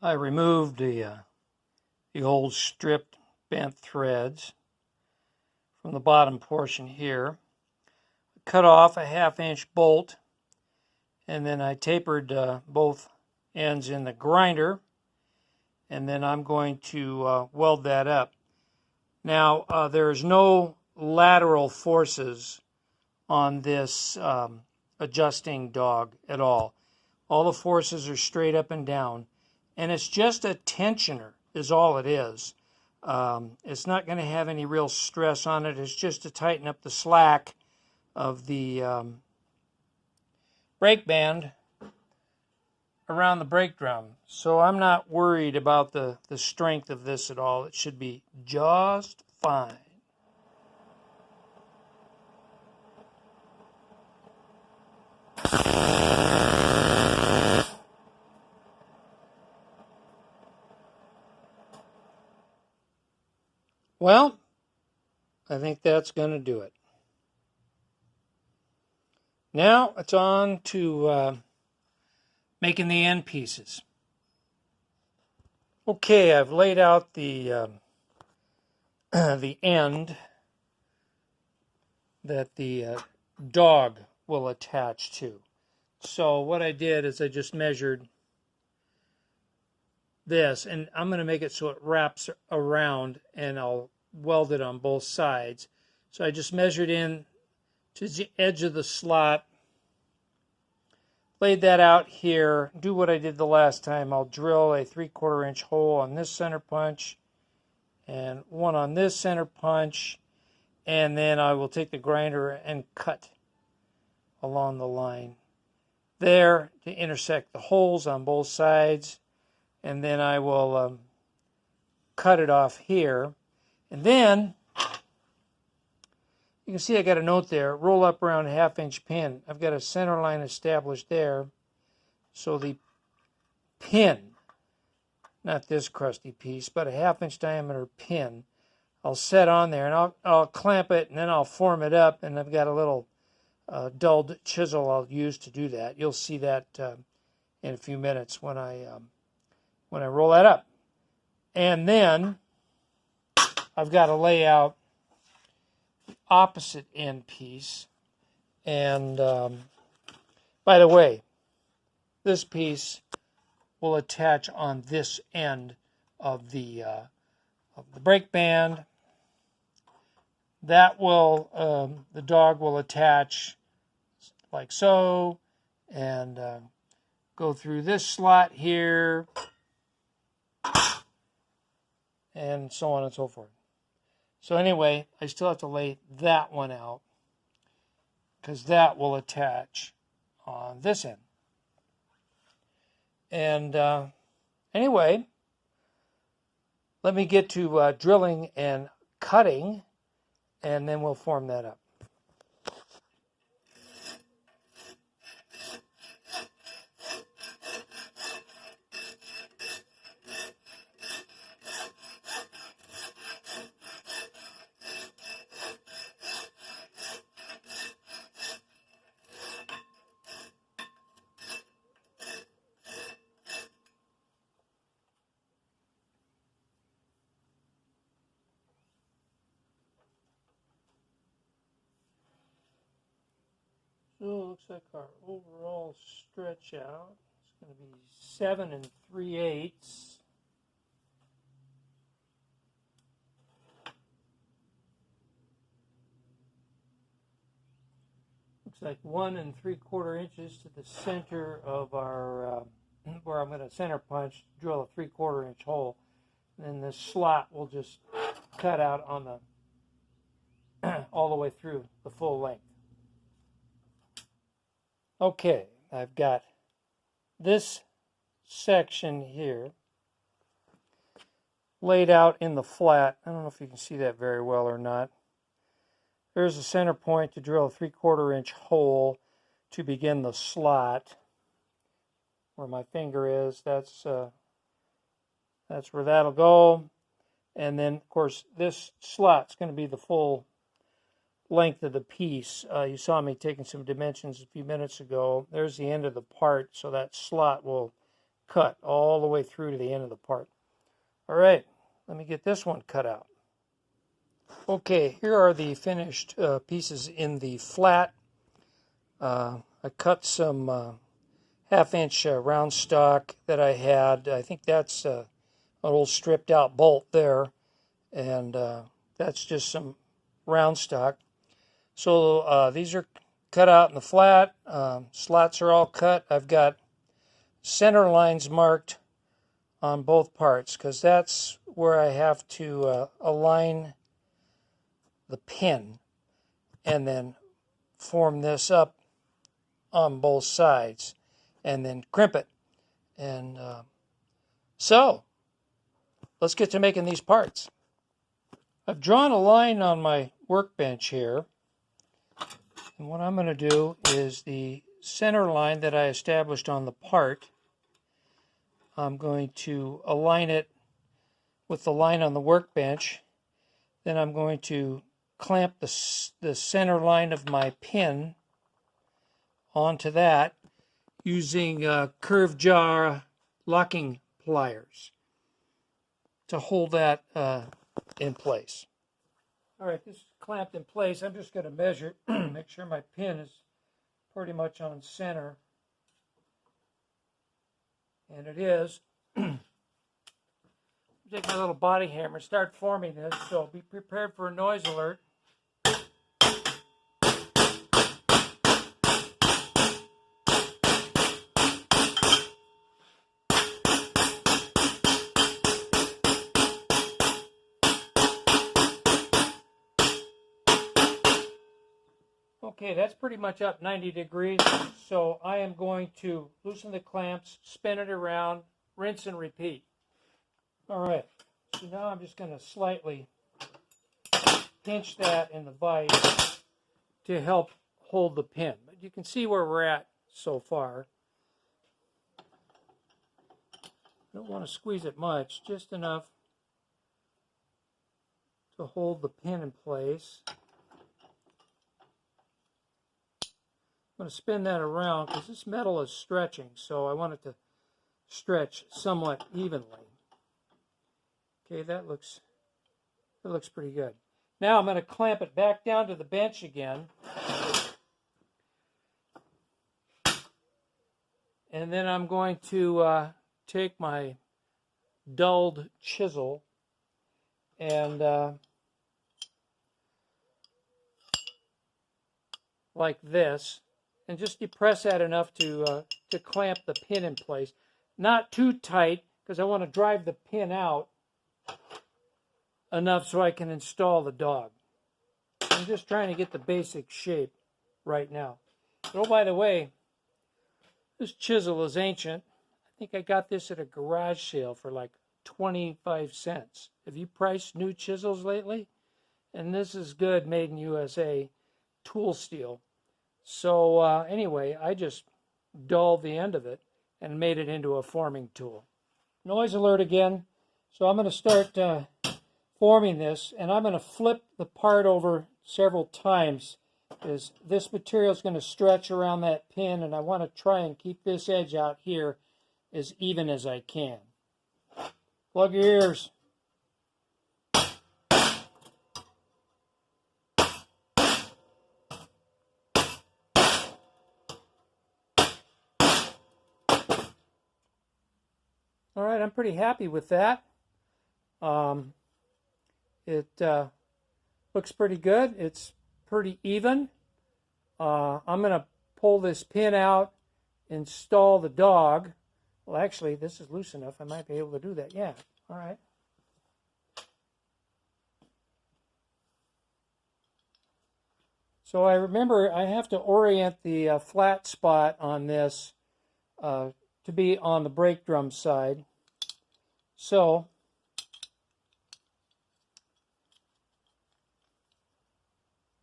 I removed the old stripped bent threads from the bottom portion here. Cut off a 1/2-inch bolt, and then I tapered both ends in the grinder, and then I'm going to weld that up. Now, there's no lateral forces on this adjusting dog at all. All the forces are straight up and down, and it's just a tensioner is all it is. It's not going to have any real stress on it. It's just to tighten up the slack of the brake band around the brake drum. So I'm not worried about the strength of this at all. It should be just fine. Well, I think that's going to do it. Now it's on to making the end pieces. Okay, I've laid out the the end that the dog will attach to. So what I did is I just measured this, and I'm going to make it so it wraps around, and I'll weld it on both sides. So I just measured in to the edge of the slot, laid that out here, do what I did the last time. I'll drill a 3/4 inch hole on this center punch and one on this center punch, and then I will take the grinder and cut along the line there to intersect the holes on both sides, and then I will cut it off here. And then you can see I got a note there, roll up around a 1/2-inch pin. I've got a center line established there. So the pin, not this crusty piece, but a 1/2-inch diameter pin, I'll set on there, and I'll clamp it, and then I'll form it up, and I've got a little dulled chisel I'll use to do that. You'll see that in a few minutes when I roll that up. And then I've got to lay out the opposite end piece. And by the way, this piece will attach on this end of the brake band. That will, the dog will attach like so, and go through this slot here, and so on and so forth. So anyway, I still have to lay that one out, because that will attach on this end. And anyway, let me get to drilling and cutting, and then we'll form that up. So it looks like our overall stretch out is going to be 7 3/8. Looks like 1 3/4 inches to the center of our, where I'm going to center punch, drill a 3/4 inch hole. And then this slot will just cut out on the, all the way through the full length. Okay, I've got this section here laid out in the flat. I don't know if you can see that very well or not. There's a center point to drill a 3/4 inch hole to begin the slot. Where my finger is, that's where that'll go. And then, of course, this slot's going to be the full length of the piece. You saw me taking some dimensions a few minutes ago. There's the end of the part, so that slot will cut all the way through to the end of the part. All right, let me get this one cut out. Okay, here are the finished pieces in the flat. I cut some half-inch round stock that I had. I think that's an old stripped out bolt there, and that's just some round stock. So these are cut out in the flat. Slots are all cut. I've got center lines marked on both parts because that's where I have to align the pin and then form this up on both sides and then crimp it. And so let's get to making these parts. I've drawn a line on my workbench here, and what I'm going to do is the center line that I established on the part, I'm going to align it with the line on the workbench. Then I'm going to clamp the center line of my pin onto that using curved jaw locking pliers to hold that in place. All right, this is clamped in place. I'm just going to measure, make sure my pin is pretty much on center. And it is. Take my little body hammer, start forming this, so be prepared for a noise alert. Okay, that's pretty much up 90 degrees, so I am going to loosen the clamps, spin it around, rinse and repeat. All right, so now I'm just going to slightly pinch that in the vise to help hold the pin. But you can see where we're at so far. Don't want to squeeze it much, just enough to hold the pin in place. I'm going to spin that around because this metal is stretching, so I want it to stretch somewhat evenly. Okay, that looks pretty good. Now I'm going to clamp it back down to the bench again. And then I'm going to take my dulled chisel and like this, and just depress that enough to clamp the pin in place. Not too tight, because I want to drive the pin out enough so I can install the dog. I'm just trying to get the basic shape right now. Oh, by the way, this chisel is ancient. I think I got this at a garage sale for like 25 cents. Have you priced new chisels lately? And this is good, made in USA, tool steel. So anyway, I just dulled the end of it and made it into a forming tool. Noise alert again. So I'm going to start forming this, and I'm going to flip the part over several times because this material is going to stretch around that pin, and I want to try and keep this edge out here as even as I can. Plug your ears. All right, I'm pretty happy with that. It looks pretty good. It's pretty even. I'm going to pull this pin out, install the dog. Well, actually, this is loose enough. I might be able to do that. Yeah, all right. So I remember I have to orient the flat spot on this to be on the brake drum side. So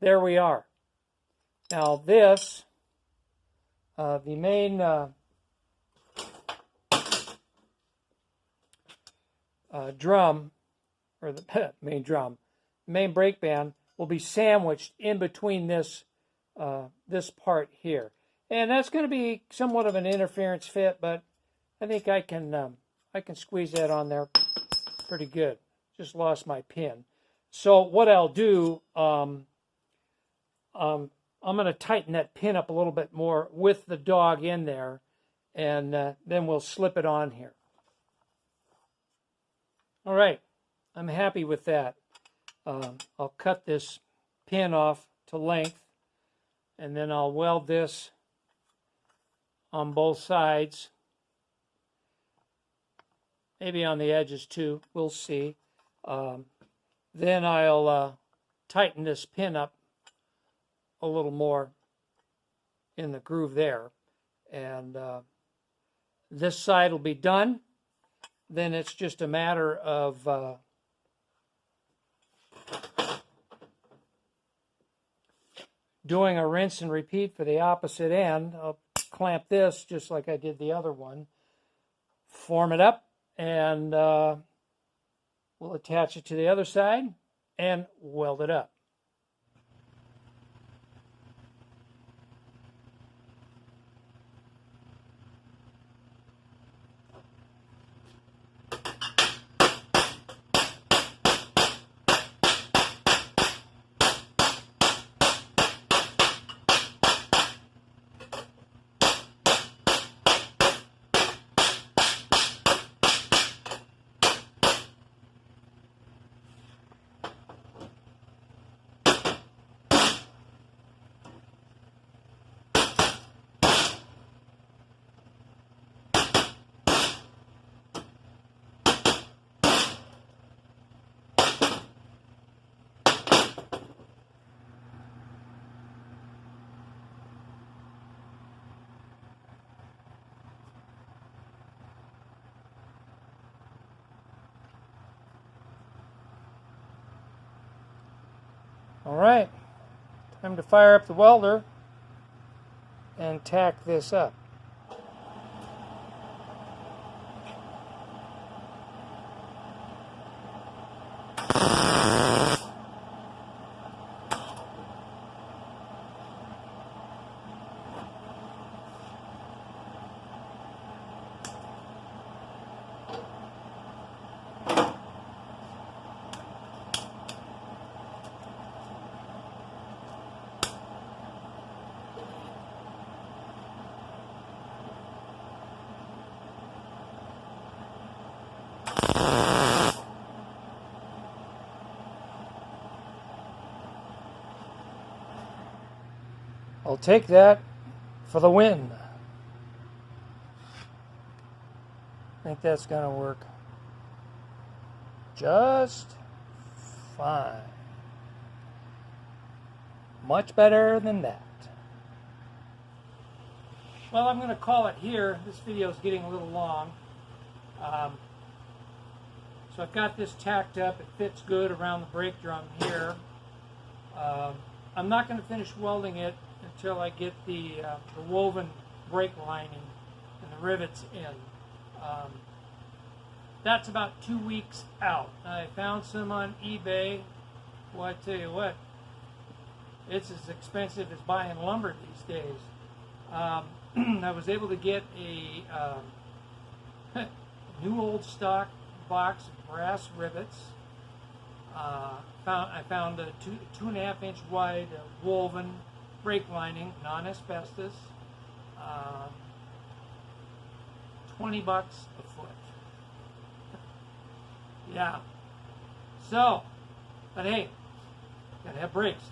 there we are. Now this, the main drum, or the main drum, the main brake band will be sandwiched in between this this part here. And that's going to be somewhat of an interference fit, but I think I can squeeze that on there pretty good. Just lost my pin. So what I'll do, I'm going to tighten that pin up a little bit more with the dog in there, and then we'll slip it on here. All right, I'm happy with that. I'll cut this pin off to length, and then I'll weld this on both sides. Maybe on the edges too, we'll see. Then I'll tighten this pin up a little more in the groove there. And this side will be done. Then it's just a matter of doing a rinse and repeat for the opposite end. I'll clamp this just like I did the other one, form it up, and we'll attach it to the other side and weld it up. All right, time to fire up the welder and tack this up. I'll take that for the win. I think that's going to work just fine. Much better than that. Well, I'm going to call it here. This video is getting a little long. So I've got this tacked up. It fits good around the brake drum here. I'm not going to finish welding it until I get the woven brake lining and the rivets in. That's about 2 weeks out. I found some on eBay. Well, I tell you what, it's as expensive as buying lumber these days. I was able to get a new old stock box of brass rivets. I found a 2.5 inch wide woven brake lining, non-asbestos, $20 a foot. Yeah. So, but hey, gotta have brakes.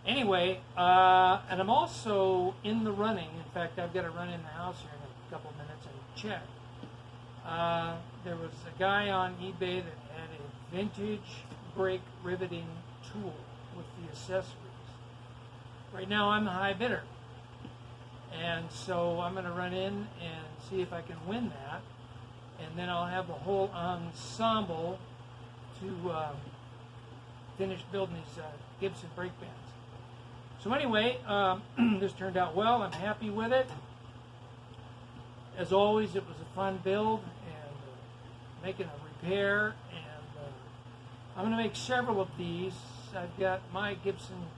Anyway, and I'm also in the running. In fact, I've got to run in the house here in a couple of minutes and check. There was a guy on eBay that had a vintage brake riveting tool with the accessories. Right now I'm the high bidder, and so I'm going to run in and see if I can win that, and then I'll have the whole ensemble to finish building these Gibson brake bands. So anyway, this turned out well. I'm happy with it. As always, it was a fun build, and making a repair, and I'm going to make several of these. I've got my Gibson,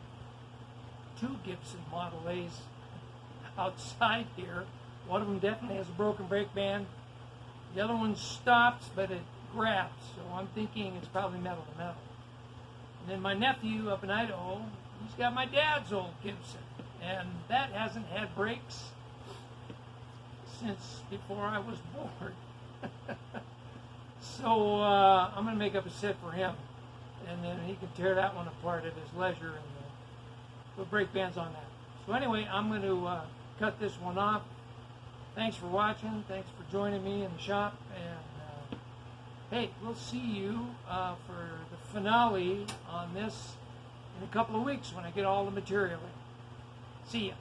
2 Gibson Model A's outside here. One of them definitely has a broken brake band. The other one stops, but it grabs, so I'm thinking it's probably metal to metal. And then my nephew up in Idaho, he's got my dad's old Gibson, and that hasn't had brakes since before I was born. So I'm going to make up a set for him, and then he can tear that one apart at his leisure and put brake bands on that. So anyway, I'm going to cut this one off. Thanks for watching. Thanks for joining me in the shop. And hey, we'll see you for the finale on this in a couple of weeks when I get all the material in. See ya.